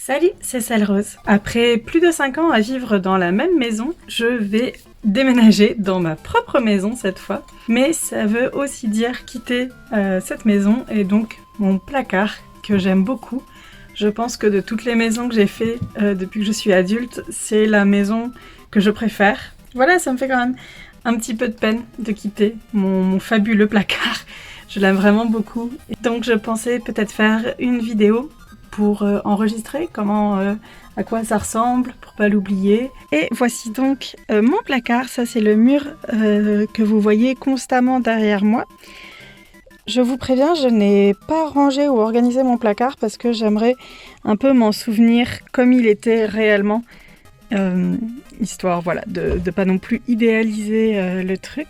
Salut, c'est Celle Rose. Après plus de 5 ans à vivre dans la même maison, je vais déménager dans ma propre maison cette fois. Mais ça veut aussi dire quitter cette maison et donc mon placard que j'aime beaucoup. Je pense que de toutes les maisons que j'ai fait depuis que je suis adulte, c'est la maison que je préfère. Voilà, ça me fait quand même un petit peu de peine de quitter mon fabuleux placard. Je l'aime vraiment beaucoup. Et donc je pensais peut-être faire une vidéo pour enregistrer à quoi ça ressemble, pour pas l'oublier. Et voici donc mon placard, ça c'est le mur que vous voyez constamment derrière moi. Je vous préviens, je n'ai pas rangé ou organisé mon placard parce que j'aimerais un peu m'en souvenir comme il était réellement, histoire voilà, de pas non plus idéaliser le truc.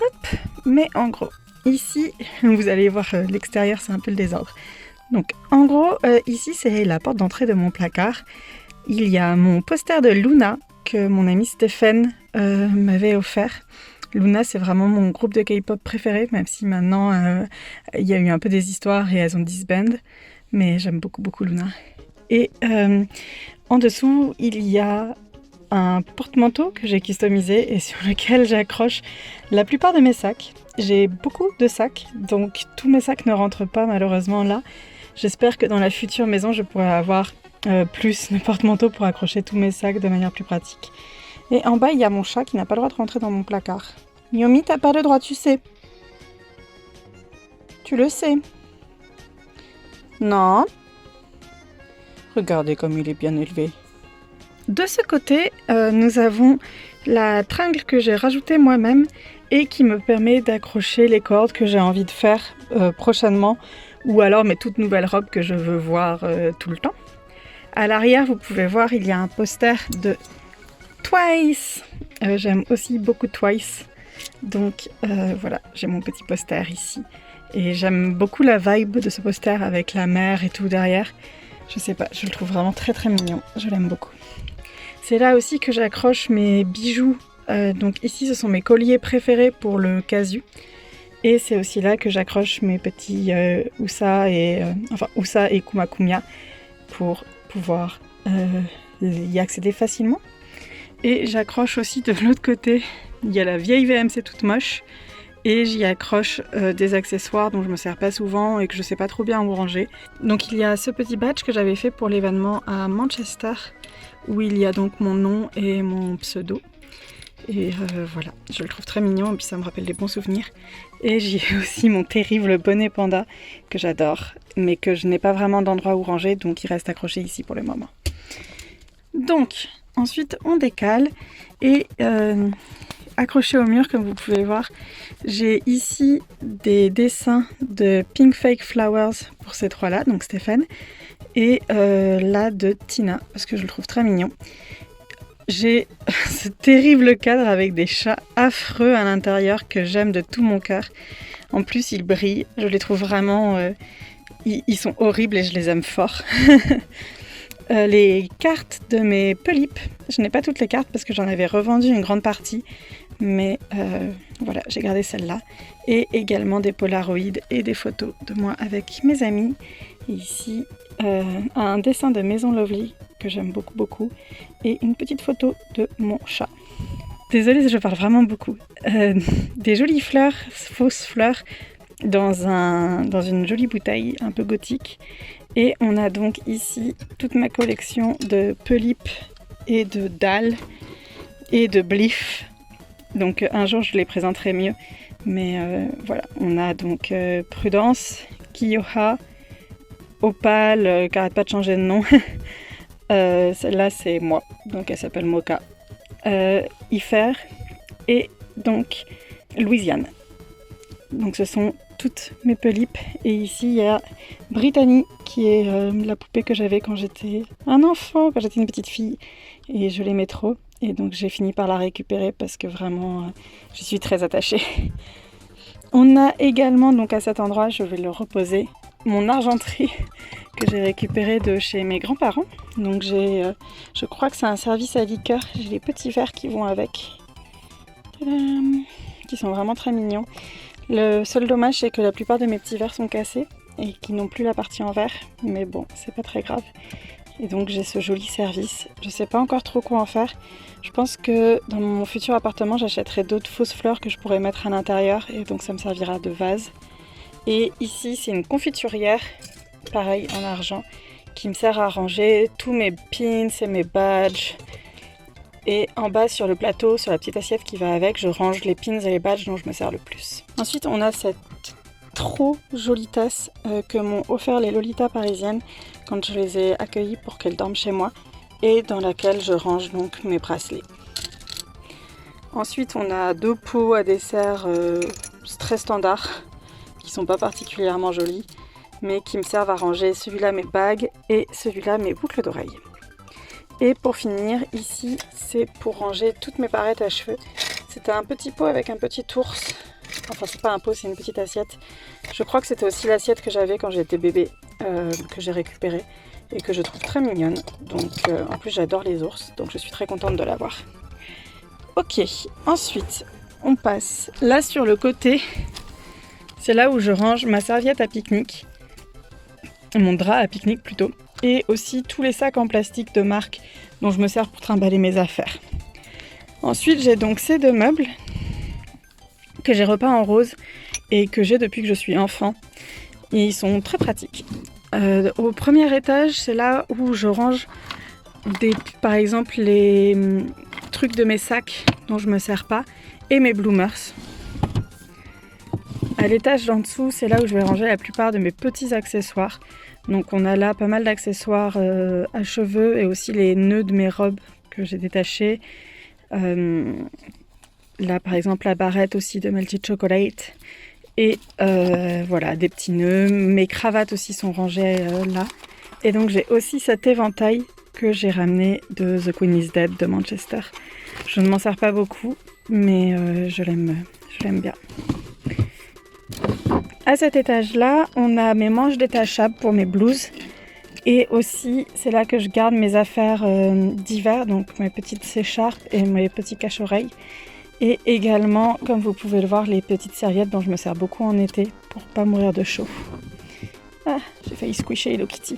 Hop, mais en gros, ici, vous allez voir l'extérieur, c'est un peu le désordre. Donc en gros, ici c'est la porte d'entrée de mon placard. Il y a mon poster de Luna que mon ami Stéphane m'avait offert. Luna, c'est vraiment mon groupe de K-pop préféré, même si maintenant il y a eu un peu des histoires et elles ont disband. Mais j'aime beaucoup beaucoup Luna. Et en dessous, il y a un porte-manteau que j'ai customisé et sur lequel j'accroche la plupart de mes sacs. J'ai beaucoup de sacs, donc tous mes sacs ne rentrent pas malheureusement là. J'espère que dans la future maison, je pourrai avoir plus de porte-manteaux pour accrocher tous mes sacs de manière plus pratique. Et en bas, il y a mon chat qui n'a pas le droit de rentrer dans mon placard. Yomi, t'as pas le droit, tu sais. Tu le sais. Non. Regardez comme il est bien élevé. De ce côté, nous avons la tringle que j'ai rajoutée moi-même et qui me permet d'accrocher les cordes que j'ai envie de faire prochainement ou alors mes toutes nouvelles robes que je veux voir tout le temps. À l'arrière, vous pouvez voir, il y a un poster de Twice. J'aime aussi beaucoup Twice. Donc voilà, j'ai mon petit poster ici. Et j'aime beaucoup la vibe de ce poster avec la mer et tout derrière. Je sais pas, je le trouve vraiment très très mignon. Je l'aime beaucoup. C'est là aussi que j'accroche mes bijoux. Donc ici, ce sont mes colliers préférés pour le casu. Et c'est aussi là que j'accroche mes petits Usa et Kumakumia pour pouvoir y accéder facilement. Et j'accroche aussi de l'autre côté, il y a la vieille VMC toute moche. Et j'y accroche des accessoires dont je me sers pas souvent et que je sais pas trop bien où ranger. Donc il y a ce petit badge que j'avais fait pour l'événement à Manchester, où il y a donc mon nom et mon pseudo. Et voilà, je le trouve très mignon et puis ça me rappelle des bons souvenirs. Et j'y ai aussi mon terrible bonnet panda que j'adore, mais que je n'ai pas vraiment d'endroit où ranger, donc il reste accroché ici pour le moment. Donc, ensuite on décale et accroché au mur, comme vous pouvez voir, j'ai ici des dessins de Pink Fake Flowers pour ces trois-là, donc Stéphane, et là de Tina, parce que je le trouve très mignon. J'ai ce terrible cadre avec des chats affreux à l'intérieur que j'aime de tout mon cœur. En plus, ils brillent. Je les trouve vraiment... ils sont horribles et je les aime fort. Les cartes de mes polypes. Je n'ai pas toutes les cartes parce que j'en avais revendu une grande partie. Mais voilà, j'ai gardé celle-là. Et également des polaroïdes et des photos de moi avec mes amis. Et ici, un dessin de Maison Lovely que j'aime beaucoup beaucoup et une petite photo de mon chat. Désolée, je parle vraiment beaucoup. Des jolies fleurs, fausses fleurs dans une jolie bouteille un peu gothique. Et on a donc ici toute ma collection de polypes et de dalles et de bliff. Donc un jour je les présenterai mieux. Mais voilà, on a donc Prudence, Kiyoha, Opale, qui arrête pas de changer de nom. Celle-là c'est moi, donc elle s'appelle Mocha. Ifer et donc Louisiane. Donc ce sont toutes mes polypes. Et ici il y a Brittany qui est la poupée que j'avais quand j'étais un enfant, quand j'étais une petite fille. Et je l'aimais trop. Et donc j'ai fini par la récupérer parce que vraiment je suis très attachée. On a également, donc à cet endroit, je vais le reposer, mon argenterie que j'ai récupéré de chez mes grands-parents. Donc je crois que c'est un service à liqueur. J'ai les petits verres qui vont avec. Tadam, qui sont vraiment très mignons. Le seul dommage, c'est que la plupart de mes petits verres sont cassés et qui n'ont plus la partie en verre. Mais bon, c'est pas très grave. Et donc j'ai ce joli service. Je sais pas encore trop quoi en faire. Je pense que dans mon futur appartement, j'achèterai d'autres fausses fleurs que je pourrais mettre à l'intérieur. Et donc ça me servira de vase. Et ici, c'est une confiturière, pareil en argent, qui me sert à ranger tous mes pins et mes badges. Et en bas sur le plateau, sur la petite assiette qui va avec, je range les pins et les badges dont je me sers le plus. Ensuite, on a cette trop jolie tasse que m'ont offert les Lolitas parisiennes quand je les ai accueillies pour qu'elles dorment chez moi et dans laquelle je range donc mes bracelets. Ensuite, on a 2 pots à dessert très standards qui sont pas particulièrement jolis mais qui me servent à ranger celui-là mes bagues et celui-là mes boucles d'oreilles. Et pour finir, ici, c'est pour ranger toutes mes barrettes à cheveux. C'était un petit pot avec un petit ours. Enfin, c'est pas un pot, c'est une petite assiette. Je crois que c'était aussi l'assiette que j'avais quand j'étais bébé, que j'ai récupérée et que je trouve très mignonne. Donc, en plus, j'adore les ours, donc je suis très contente de l'avoir. Ok, ensuite, on passe là sur le côté. C'est là où je range ma serviette à pique-nique, mon drap à pique-nique plutôt. Et aussi tous les sacs en plastique de marque dont je me sers pour trimballer mes affaires. Ensuite, j'ai donc ces 2 meubles que j'ai repeints en rose et que j'ai depuis que je suis enfant. Et ils sont très pratiques. Au premier étage, c'est là où je range par exemple les trucs de mes sacs dont je me sers pas et mes bloomers. À l'étage d'en dessous, c'est là où je vais ranger la plupart de mes petits accessoires. Donc on a là pas mal d'accessoires à cheveux et aussi les nœuds de mes robes que j'ai détachés. Là par exemple la barrette aussi de Melted Chocolate. Et voilà, des petits nœuds. Mes cravates aussi sont rangées là. Et donc j'ai aussi cet éventail que j'ai ramené de The Queen is Dead de Manchester. Je ne m'en sers pas beaucoup, mais je l'aime bien. À cet étage-là, on a mes manches détachables pour mes blouses. Et aussi, c'est là que je garde mes affaires d'hiver, donc mes petites écharpes et mes petits cache-oreilles. Et également, comme vous pouvez le voir, les petites serviettes dont je me sers beaucoup en été pour pas mourir de chaud. Ah, j'ai failli squisher Hello Kitty.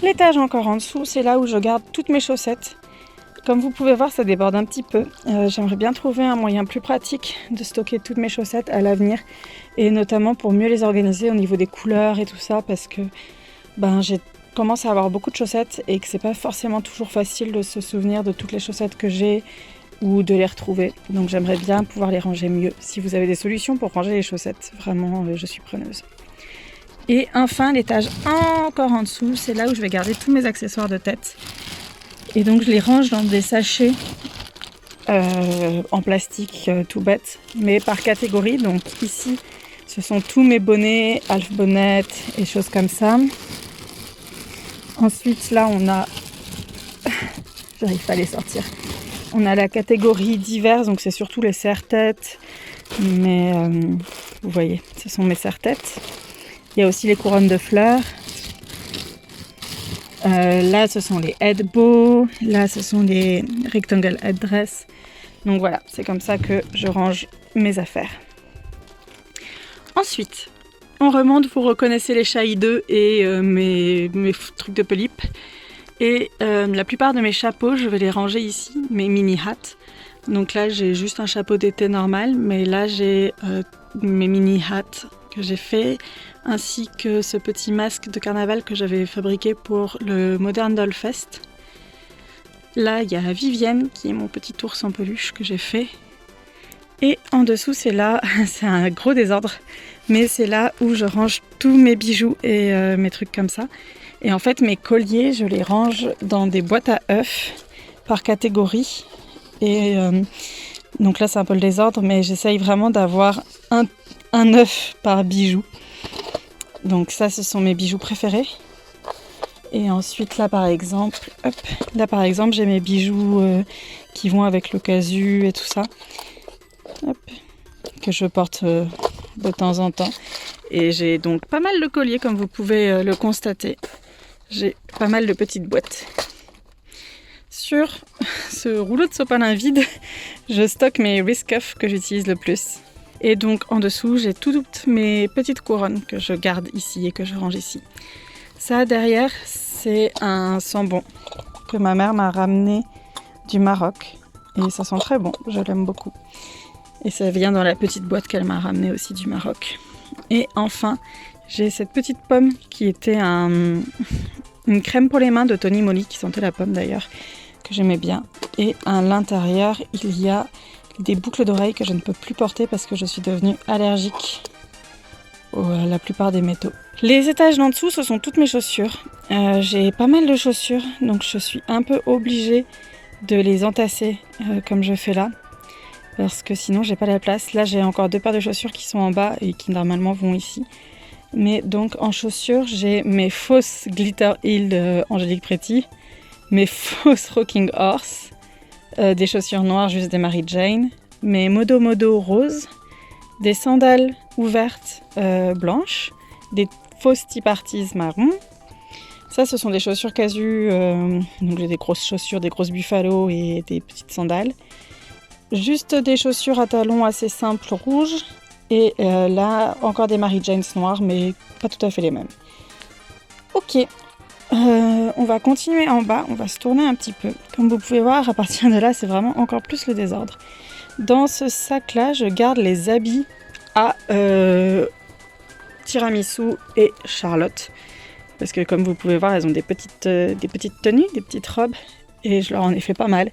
L'étage encore en dessous, c'est là où je garde toutes mes chaussettes. Comme vous pouvez voir, ça déborde un petit peu. J'aimerais bien trouver un moyen plus pratique de stocker toutes mes chaussettes à l'avenir. Et notamment pour mieux les organiser au niveau des couleurs et tout ça. Parce que j'ai commencé à avoir beaucoup de chaussettes et que c'est pas forcément toujours facile de se souvenir de toutes les chaussettes que j'ai ou de les retrouver. Donc j'aimerais bien pouvoir les ranger mieux. Si vous avez des solutions pour ranger les chaussettes, vraiment, je suis preneuse. Et enfin, l'étage encore en dessous, c'est là où je vais garder tous mes accessoires de tête. Et donc je les range dans des sachets en plastique tout bête, mais par catégorie. Donc ici, ce sont tous mes bonnets, half bonnet et choses comme ça. Ensuite, là, on a... J'arrive pas à les sortir. On a la catégorie divers, donc c'est surtout les serre-têtes. Mais vous voyez, ce sont mes serre-têtes. Il y a aussi les couronnes de fleurs. Là, ce sont les head bows. Là, ce sont les rectangle headdress. Donc voilà, c'est comme ça que je range mes affaires. Ensuite, on remonte, vous reconnaissez les chats hideux et mes trucs de polype. Et la plupart de mes chapeaux, je vais les ranger ici, mes mini hats. Donc là, j'ai juste un chapeau d'été normal, mais là, j'ai mes mini hats que j'ai fait, ainsi que ce petit masque de carnaval que j'avais fabriqué pour le Modern Doll Fest. Là, il y a Vivienne, qui est mon petit ours en peluche que j'ai fait. Et en dessous, c'est là, c'est un gros désordre, mais c'est là où je range tous mes bijoux et mes trucs comme ça. Et en fait, mes colliers, je les range dans des boîtes à œufs par catégorie. Et donc là, c'est un peu le désordre, mais j'essaye vraiment d'avoir un œuf par bijou. Donc ça, ce sont mes bijoux préférés. Et ensuite, là par exemple, j'ai mes bijoux qui vont avec le casu et tout ça. Hop, que je porte de temps en temps. Et j'ai donc pas mal de colliers, comme vous pouvez le constater. J'ai pas mal de petites boîtes. Sur ce rouleau de sopalin vide, je stocke mes wrist cuffs que j'utilise le plus. Et donc en dessous, j'ai toutes mes petites couronnes que je garde ici et que je range ici. Ça derrière, c'est un sambon que ma mère m'a ramené du Maroc. Et ça sent très bon, je l'aime beaucoup. Et ça vient dans la petite boîte qu'elle m'a ramenée aussi du Maroc. Et enfin, j'ai cette petite pomme qui était une crème pour les mains de Tony Moly, qui sentait la pomme d'ailleurs, que j'aimais bien. Et à l'intérieur, il y a des boucles d'oreilles que je ne peux plus porter parce que je suis devenue allergique à la plupart des métaux. Les étages d'en dessous, ce sont toutes mes chaussures. J'ai pas mal de chaussures, donc je suis un peu obligée de les entasser comme je fais là, parce que sinon j'ai pas la place. Là j'ai encore 2 paires de chaussures qui sont en bas et qui normalement vont ici. Mais donc en chaussures, j'ai mes fausses Glitter Heel de Angélique Pretty, mes fausses Rocking Horse, des chaussures noires juste des Mary Jane, mes Modo Modo roses, des sandales ouvertes blanches, des fausses Tea Parties marron. Ça, ce sont des chaussures casu, donc j'ai des grosses chaussures, des grosses Buffalo et des petites sandales. Juste des chaussures à talons assez simples rouges. Et là, encore des Mary Janes noires, mais pas tout à fait les mêmes. Ok, on va continuer en bas, on va se tourner un petit peu. Comme vous pouvez voir, à partir de là, c'est vraiment encore plus le désordre. Dans ce sac-là, je garde les habits à Tiramisu et Charlotte. Parce que comme vous pouvez voir, elles ont des petites tenues, des petites robes. Et je leur en ai fait pas mal.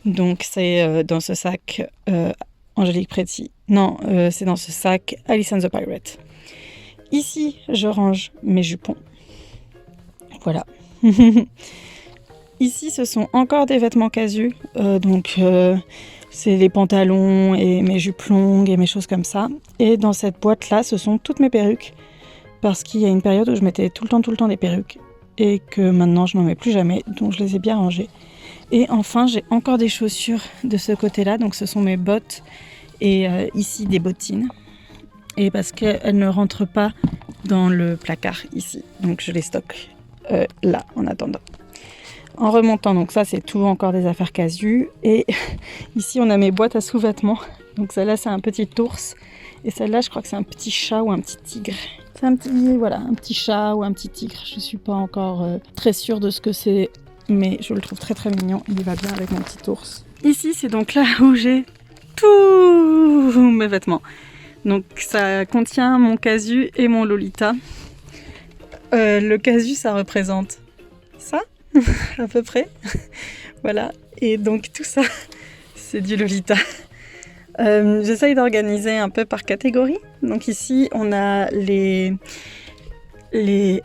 Donc c'est dans ce sac Angélique Pretty. Non, c'est dans ce sac Alice and the Pirate. Ici, je range mes jupons. Voilà. Ici, ce sont encore des vêtements casus. C'est les pantalons et mes jupes longues et mes choses comme ça. Et dans cette boîte-là, ce sont toutes mes perruques. Parce qu'il y a une période où je mettais tout le temps des perruques. Et que maintenant, je n'en mets plus jamais. Donc, je les ai bien rangées. Et enfin, j'ai encore des chaussures de ce côté-là. Donc, ce sont mes bottes. Et ici, des bottines. Et parce qu'elles ne rentrent pas dans le placard ici. Donc, je les stocke là, en attendant. En remontant, donc ça, c'est tout encore des affaires casu. Et ici, on a mes boîtes à sous-vêtements. Donc, celle-là, c'est un petit ours. Et celle-là, je crois que c'est un petit chat ou un petit tigre. C'est un petit chat ou un petit tigre. Je ne suis pas encore très sûre de ce que c'est. Mais je le trouve très très mignon. Il va bien avec mon petit ours. Ici, c'est donc là où j'ai tous mes vêtements. Donc ça contient mon casu et mon Lolita. Le casu, ça représente ça, à peu près. Voilà. Et donc tout ça, c'est du Lolita. J'essaye d'organiser un peu par catégorie. Donc ici, on a les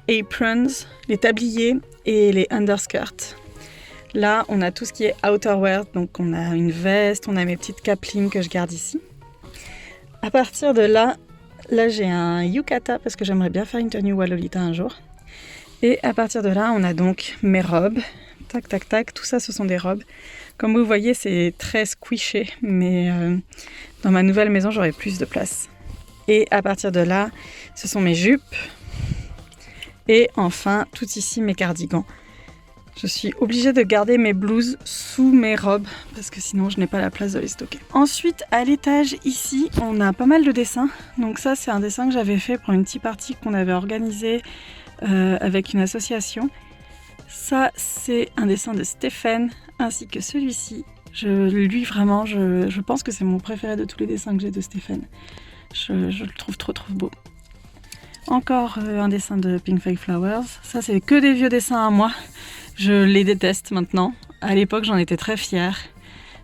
aprons, les tabliers et les underskirts. Là, on a tout ce qui est outerwear. Donc on a une veste, on a mes petites capelines que je garde ici. À partir de là, j'ai un yukata parce que j'aimerais bien faire une tenue Lolita un jour. Et à partir de là, on a donc mes robes. Tac, tac, tac. Tout ça, ce sont des robes. Comme vous voyez, c'est très squishy, mais dans ma nouvelle maison, j'aurai plus de place. Et à partir de là, ce sont mes jupes. Et enfin, tout ici, mes cardigans. Je suis obligée de garder mes blouses sous mes robes parce que sinon je n'ai pas la place de les stocker. Ensuite, à l'étage ici, on a pas mal de dessins. Donc ça, c'est un dessin que j'avais fait pour une petite partie qu'on avait organisée avec une association. Ça, c'est un dessin de Stéphane ainsi que celui-ci. Je pense que c'est mon préféré de tous les dessins que j'ai de Stéphane. Je le trouve trop beau. Encore un dessin de Pink Fake Flowers. Ça, c'est que des vieux dessins à moi. Je les déteste maintenant. À l'époque, j'en étais très fière.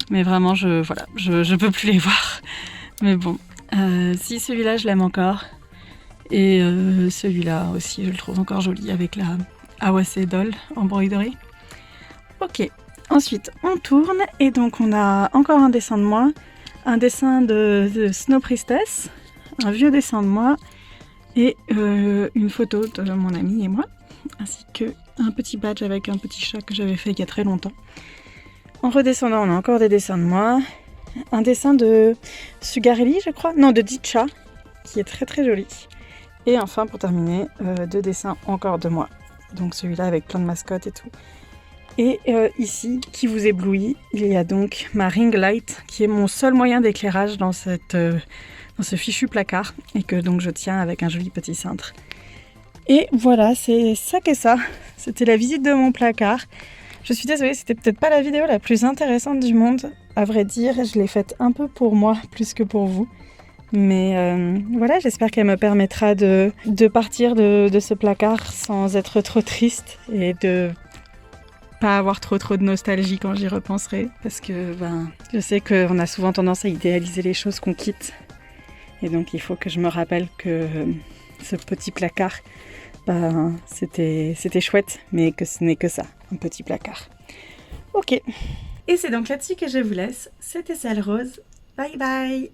Mais vraiment, je peux plus les voir. Mais bon, si celui-là, je l'aime encore. Et celui-là aussi, je le trouve encore joli avec la Awase Doll embroiderie. Ok, ensuite, on tourne. Et donc, on a encore un dessin de moi. Un dessin de Snow Priestess. Un vieux dessin de moi. Et une photo de mon ami et moi. Ainsi que un petit badge avec un petit chat que j'avais fait il y a très longtemps. En redescendant, on a encore des dessins de moi. Un dessin de Sugarelli, je crois. Non, de Dicha, qui est très très joli. Et enfin, pour terminer, 2 dessins encore de moi. Donc celui-là avec plein de mascottes et tout. Et ici, qui vous éblouit, il y a donc ma ring light, qui est mon seul moyen d'éclairage dans ce fichu placard. Et que donc je tiens avec un joli petit cintre. Et voilà, c'est ça qu'est ça. C'était la visite de mon placard. Je suis désolée, c'était peut-être pas la vidéo la plus intéressante du monde. À vrai dire, je l'ai faite un peu pour moi plus que pour vous. Mais voilà, j'espère qu'elle me permettra de partir de ce placard sans être trop triste et de pas avoir trop de nostalgie quand j'y repenserai. Parce que je sais qu'on a souvent tendance à idéaliser les choses qu'on quitte. Et donc il faut que je me rappelle que ce petit placard, c'était chouette, mais que ce n'est que ça, un petit placard. Ok. Et c'est donc là-dessus que je vous laisse. C'était Ciel Rose. Bye bye.